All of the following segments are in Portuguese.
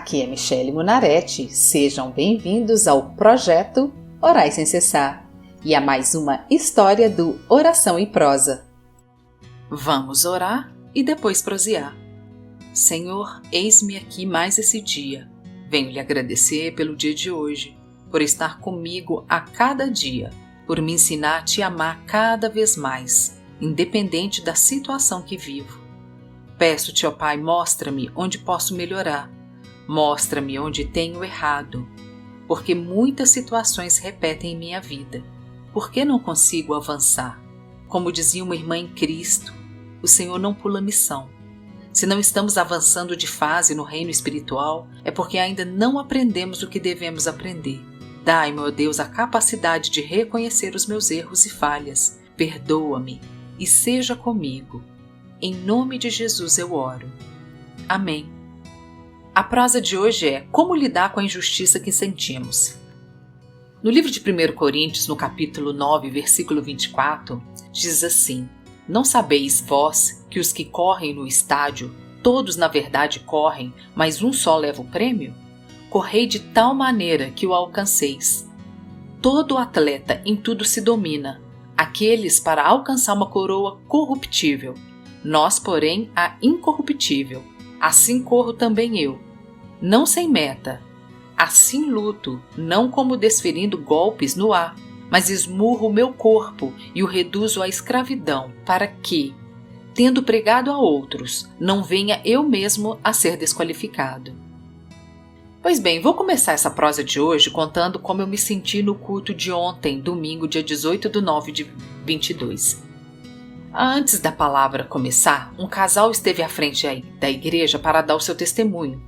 aqui é Michele Munarete, sejam bem-vindos ao projeto Orai Sem Cessar e a mais uma história do Oração em Prosa. Vamos orar e depois prosear. Senhor, eis-me aqui mais esse dia. Venho lhe agradecer pelo dia de hoje, por estar comigo a cada dia, por me ensinar a te amar cada vez mais, independente da situação que vivo. Peço-te, ó Pai, mostra-me onde posso melhorar. Mostra-me onde tenho errado, porque muitas situações repetem em minha vida. Por que não consigo avançar? Como dizia uma irmã em Cristo, o Senhor não pula missão. Se não estamos avançando de fase no reino espiritual, é porque ainda não aprendemos o que devemos aprender. Dai-me, ó Deus, a capacidade de reconhecer os meus erros e falhas. Perdoa-me e seja comigo. Em nome de Jesus eu oro. Amém. A prosa de hoje é como lidar com a injustiça que sentimos. No livro de 1 Coríntios, no capítulo 9, versículo 24, diz assim: Não sabeis vós que os que correm no estádio, todos na verdade correm, mas um só leva o prêmio? Correi de tal maneira que o alcanceis. Todo atleta em tudo se domina, aqueles para alcançar uma coroa corruptível, nós, porém, a incorruptível. Assim corro também eu, não sem meta. Assim luto, não como desferindo golpes no ar, mas esmurro o meu corpo e o reduzo à escravidão, para que, tendo pregado a outros, não venha eu mesmo a ser desqualificado. Pois bem, vou começar essa prosa de hoje contando como eu me senti no culto de ontem, domingo, dia 18/9 de 22. Antes da palavra começar, um casal esteve à frente da igreja para dar o seu testemunho.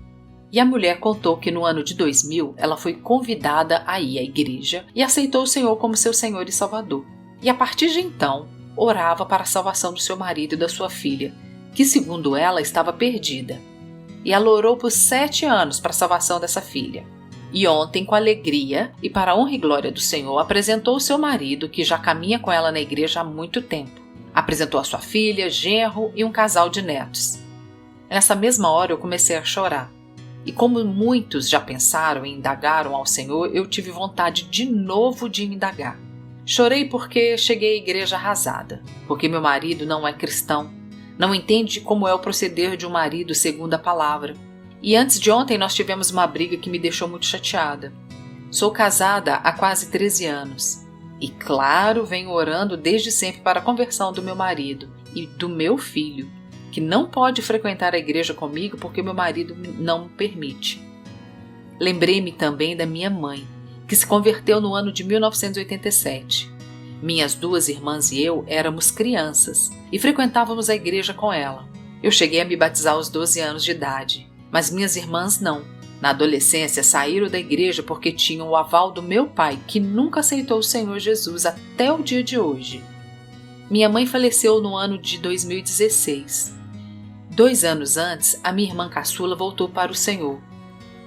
E a mulher contou que no ano de 2000 ela foi convidada a ir à igreja e aceitou o Senhor como seu Senhor e Salvador. E a partir de então, orava para a salvação do seu marido e da sua filha, que segundo ela estava perdida. E ela orou por 7 anos para a salvação dessa filha. E ontem, com alegria e para a honra e glória do Senhor, apresentou o seu marido, que já caminha com ela na igreja há muito tempo. Apresentou a sua filha, genro e um casal de netos. Nessa mesma hora eu comecei a chorar. E como muitos já pensaram e indagaram ao Senhor, eu tive vontade de novo de indagar. Chorei porque cheguei à igreja arrasada, porque meu marido não é cristão, não entende como é o proceder de um marido segundo a palavra. E antes de ontem nós tivemos uma briga que me deixou muito chateada. Sou casada há quase 13 anos. E claro, venho orando desde sempre para a conversão do meu marido e do meu filho, que não pode frequentar a igreja comigo porque meu marido não me permite. Lembrei-me também da minha mãe, que se converteu no ano de 1987. Minhas 2 irmãs e eu éramos crianças e frequentávamos a igreja com ela. Eu cheguei a me batizar aos 12 anos de idade, mas minhas irmãs não. Na adolescência, saíram da igreja porque tinham o aval do meu pai, que nunca aceitou o Senhor Jesus até o dia de hoje. Minha mãe faleceu no ano de 2016. 2 anos antes, a minha irmã caçula voltou para o Senhor.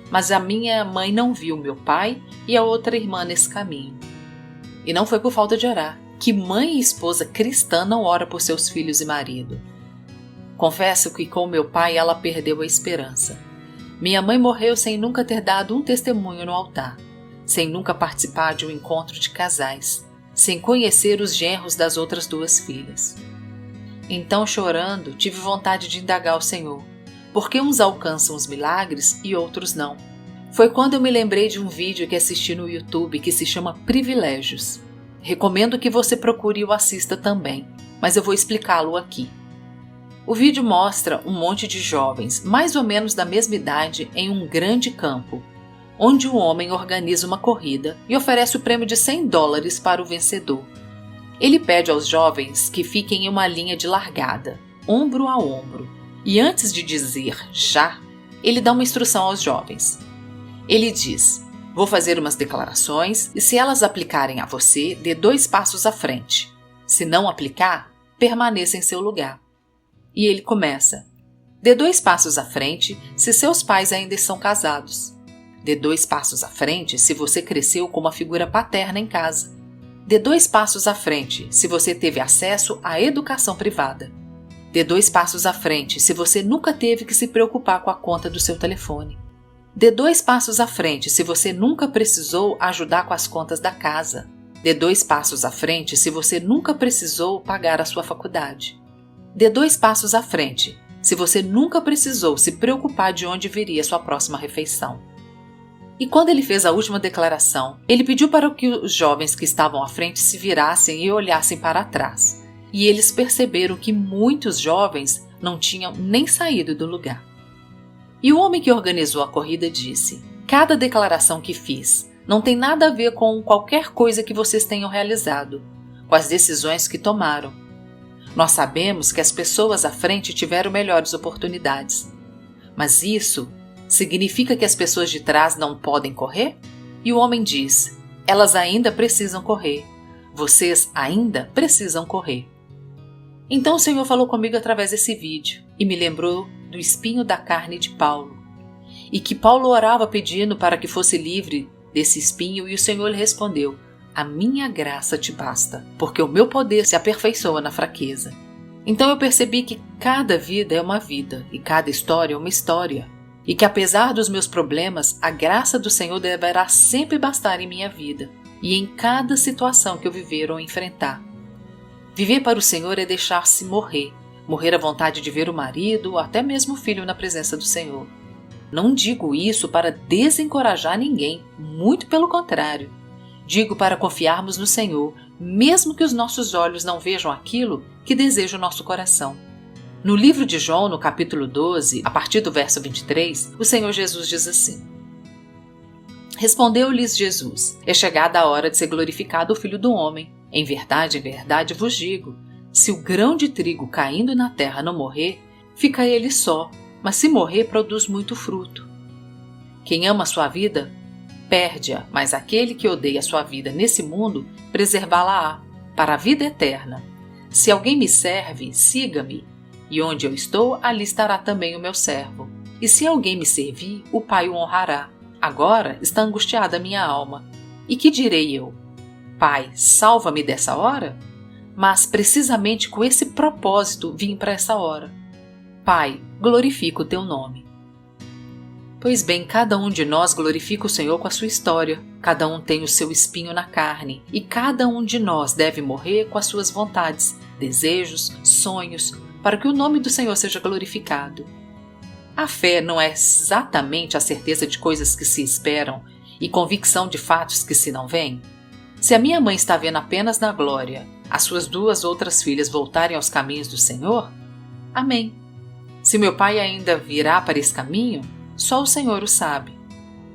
Mas a minha mãe não viu meu pai e a outra irmã nesse caminho. E não foi por falta de orar. Que mãe e esposa cristã não ora por seus filhos e marido? Confesso que com meu pai ela perdeu a esperança. Minha mãe morreu sem nunca ter dado um testemunho no altar, sem nunca participar de um encontro de casais, sem conhecer os genros das outras 2 filhas. Então, chorando, tive vontade de indagar ao Senhor, por que uns alcançam os milagres e outros não? Foi quando eu me lembrei de um vídeo que assisti no YouTube que se chama Privilégios. Recomendo que você procure e o assista também, mas eu vou explicá-lo aqui. O vídeo mostra um monte de jovens, mais ou menos da mesma idade, em um grande campo, onde um homem organiza uma corrida e oferece o prêmio de $100 para o vencedor. Ele pede aos jovens que fiquem em uma linha de largada, ombro a ombro, e antes de dizer já, ele dá uma instrução aos jovens. Ele diz: vou fazer umas declarações e se elas aplicarem a você, dê 2 passos à frente. Se não aplicar, permaneça em seu lugar. E ele começa: dê 2 passos à frente se seus pais ainda são casados. Dê 2 passos à frente se você cresceu com uma figura paterna em casa. Dê 2 passos à frente se você teve acesso à educação privada. Dê 2 passos à frente se você nunca teve que se preocupar com a conta do seu telefone. Dê 2 passos à frente se você nunca precisou ajudar com as contas da casa. Dê 2 passos à frente se você nunca precisou pagar a sua faculdade. Dê 2 passos à frente se você nunca precisou se preocupar de onde viria sua próxima refeição. E quando ele fez a última declaração, ele pediu para que os jovens que estavam à frente se virassem e olhassem para trás. E eles perceberam que muitos jovens não tinham nem saído do lugar. E o homem que organizou a corrida disse: "Cada declaração que fiz não tem nada a ver com qualquer coisa que vocês tenham realizado, com as decisões que tomaram. Nós sabemos que as pessoas à frente tiveram melhores oportunidades. Mas isso significa que as pessoas de trás não podem correr?" E o homem diz: "Elas ainda precisam correr. Vocês ainda precisam correr." Então o Senhor falou comigo através desse vídeo e me lembrou do espinho da carne de Paulo. E que Paulo orava pedindo para que fosse livre desse espinho, e o Senhor lhe respondeu: "A minha graça te basta, porque o meu poder se aperfeiçoa na fraqueza." Então eu percebi que cada vida é uma vida e cada história é uma história. E que apesar dos meus problemas, a graça do Senhor deverá sempre bastar em minha vida e em cada situação que eu viver ou enfrentar. Viver para o Senhor é deixar-se morrer à vontade de ver o marido ou até mesmo o filho na presença do Senhor. Não digo isso para desencorajar ninguém, muito pelo contrário. Digo para confiarmos no Senhor, mesmo que os nossos olhos não vejam aquilo que deseja o nosso coração. No livro de João, no capítulo 12, a partir do verso 23, o Senhor Jesus diz assim: "Respondeu-lhes Jesus: É chegada a hora de ser glorificado o Filho do Homem. Em verdade vos digo, se o grão de trigo caindo na terra não morrer, fica ele só, mas se morrer, produz muito fruto. Quem ama a sua vida, perde-a, mas aquele que odeia a sua vida nesse mundo, preservá-la-á para a vida eterna. Se alguém me serve, siga-me, e onde eu estou, ali estará também o meu servo. E se alguém me servir, o Pai o honrará. Agora está angustiada a minha alma. E que direi eu? Pai, salva-me dessa hora? Mas precisamente com esse propósito vim para essa hora. Pai, glorifica o teu nome." Pois bem, cada um de nós glorifica o Senhor com a sua história. Cada um tem o seu espinho na carne, e cada um de nós deve morrer com as suas vontades, desejos, sonhos, para que o nome do Senhor seja glorificado. A fé não é exatamente a certeza de coisas que se esperam e convicção de fatos que se não veem? Se a minha mãe está vendo apenas na glória as suas 2 outras filhas voltarem aos caminhos do Senhor, amém. Se meu pai ainda virá para esse caminho, só o Senhor o sabe.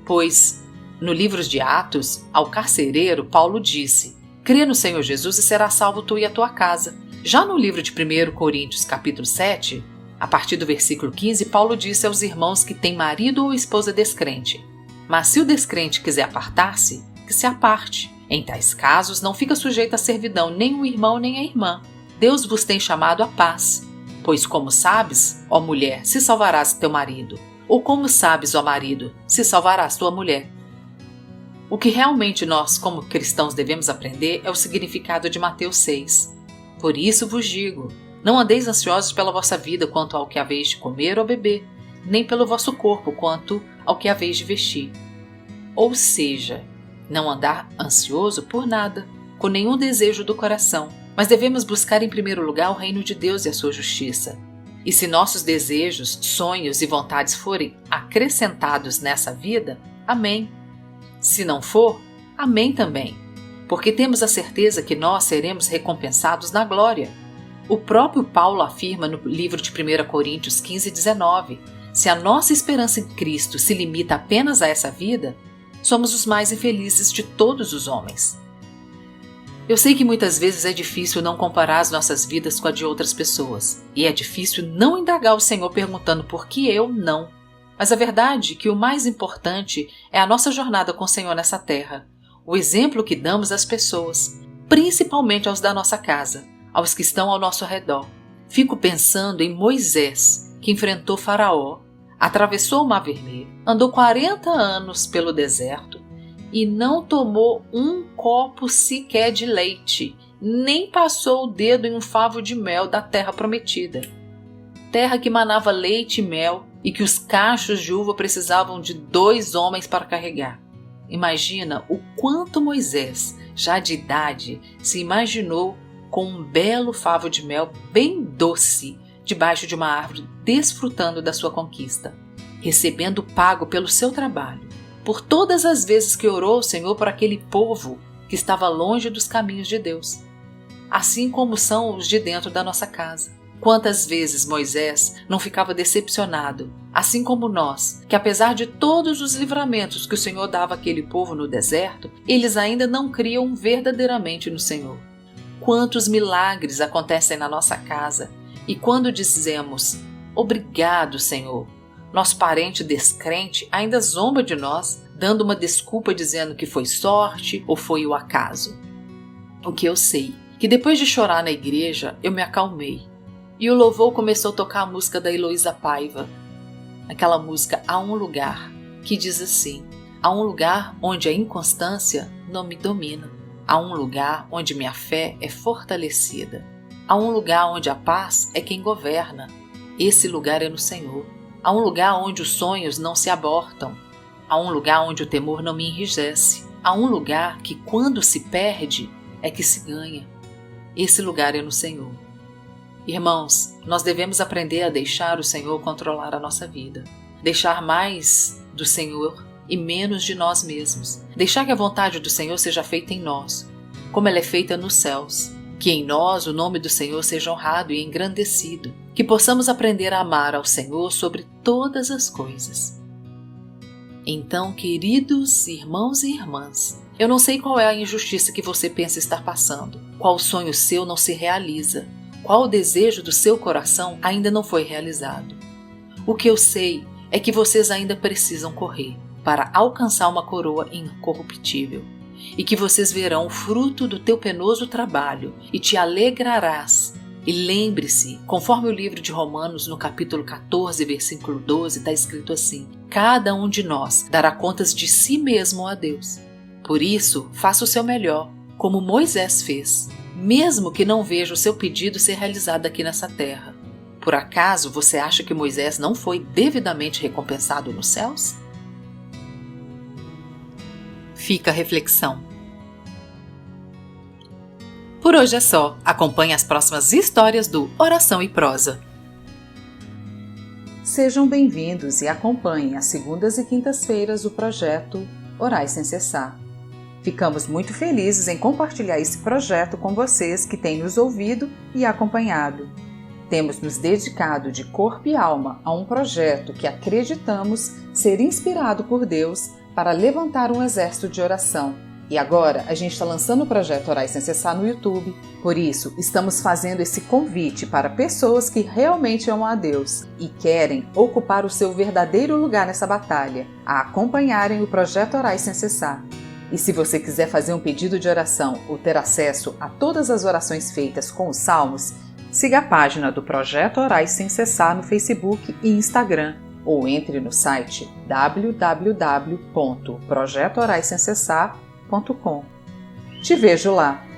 Pois, no livro de Atos, ao carcereiro, Paulo disse: "Crê no Senhor Jesus e será salvo tu e a tua casa." Já no livro de 1 Coríntios, capítulo 7, a partir do versículo 15, Paulo disse aos irmãos que têm marido ou esposa descrente: "Mas se o descrente quiser apartar-se, que se aparte. Em tais casos, não fica sujeito à servidão nem o irmão nem a irmã. Deus vos tem chamado à paz. Pois como sabes, ó mulher, se salvarás teu marido, ou como sabes, ó marido, se salvarás tua mulher." O que realmente nós, como cristãos, devemos aprender é o significado de Mateus 6. "Por isso vos digo, não andeis ansiosos pela vossa vida quanto ao que haveis de comer ou beber, nem pelo vosso corpo quanto ao que haveis de vestir." Ou seja, não andar ansioso por nada, com nenhum desejo do coração, mas devemos buscar em primeiro lugar o reino de Deus e a sua justiça. E se nossos desejos, sonhos e vontades forem acrescentados nessa vida, amém. Se não for, amém também, porque temos a certeza que nós seremos recompensados na glória. O próprio Paulo afirma no livro de 1 Coríntios 15:19, se a nossa esperança em Cristo se limita apenas a essa vida, somos os mais infelizes de todos os homens. Eu sei que muitas vezes é difícil não comparar as nossas vidas com a de outras pessoas, e é difícil não indagar o Senhor perguntando por que eu não. Mas a verdade é que o mais importante é a nossa jornada com o Senhor nessa terra, o exemplo que damos às pessoas, principalmente aos da nossa casa, aos que estão ao nosso redor. Fico pensando em Moisés, que enfrentou Faraó, atravessou o Mar Vermelho, andou 40 anos pelo deserto e não tomou um copo sequer de leite, nem passou o dedo em um favo de mel da terra prometida. Terra que manava leite e mel, e que os cachos de uva precisavam de 2 homens para carregar. Imagina o quanto Moisés, já de idade, se imaginou com um belo favo de mel bem doce debaixo de uma árvore, desfrutando da sua conquista, recebendo pago pelo seu trabalho, por todas as vezes que orou ao Senhor por aquele povo que estava longe dos caminhos de Deus, assim como são os de dentro da nossa casa. Quantas vezes Moisés não ficava decepcionado, assim como nós, que apesar de todos os livramentos que o Senhor dava àquele povo no deserto, eles ainda não criam verdadeiramente no Senhor. Quantos milagres acontecem na nossa casa, e quando dizemos, obrigado, Senhor, nosso parente descrente ainda zomba de nós, dando uma desculpa dizendo que foi sorte ou foi o acaso. O que eu sei, que depois de chorar na igreja, eu me acalmei. E o louvor começou a tocar a música da Heloísa Paiva, aquela música Há um Lugar, que diz assim: há um lugar onde a inconstância não me domina, há um lugar onde minha fé é fortalecida, há um lugar onde a paz é quem governa, esse lugar é no Senhor, há um lugar onde os sonhos não se abortam, há um lugar onde o temor não me enrijece, há um lugar que quando se perde é que se ganha, esse lugar é no Senhor. Irmãos, nós devemos aprender a deixar o Senhor controlar a nossa vida. Deixar mais do Senhor e menos de nós mesmos. Deixar que a vontade do Senhor seja feita em nós, como ela é feita nos céus. Que em nós o nome do Senhor seja honrado e engrandecido. Que possamos aprender a amar ao Senhor sobre todas as coisas. Então, queridos irmãos e irmãs, eu não sei qual é a injustiça que você pensa estar passando. Qual sonho seu não se realiza. Qual o desejo do seu coração ainda não foi realizado? O que eu sei é que vocês ainda precisam correr para alcançar uma coroa incorruptível e que vocês verão o fruto do teu penoso trabalho e te alegrarás. E lembre-se, conforme o livro de Romanos, no capítulo 14, versículo 12, está escrito assim: cada um de nós dará contas de si mesmo a Deus. Por isso, faça o seu melhor, como Moisés fez, mesmo que não veja o seu pedido ser realizado aqui nessa terra. Por acaso você acha que Moisés não foi devidamente recompensado nos céus? Fica a reflexão. Por hoje é só. Acompanhe as próximas histórias do Oração e Prosa. Sejam bem-vindos e acompanhem às segundas e quintas-feiras o projeto Orais Sem Cessar. Ficamos muito felizes em compartilhar esse projeto com vocês que têm nos ouvido e acompanhado. Temos nos dedicado de corpo e alma a um projeto que acreditamos ser inspirado por Deus para levantar um exército de oração. E agora a gente está lançando o projeto Orais Sem Cessar no YouTube. Por isso, estamos fazendo esse convite para pessoas que realmente amam a Deus e querem ocupar o seu verdadeiro lugar nessa batalha, a acompanharem o projeto Orais Sem Cessar. E se você quiser fazer um pedido de oração ou ter acesso a todas as orações feitas com os salmos, siga a página do Projeto Orais Sem Cessar no Facebook e Instagram, ou entre no site www.projetoraissemcessar.com. Te vejo lá!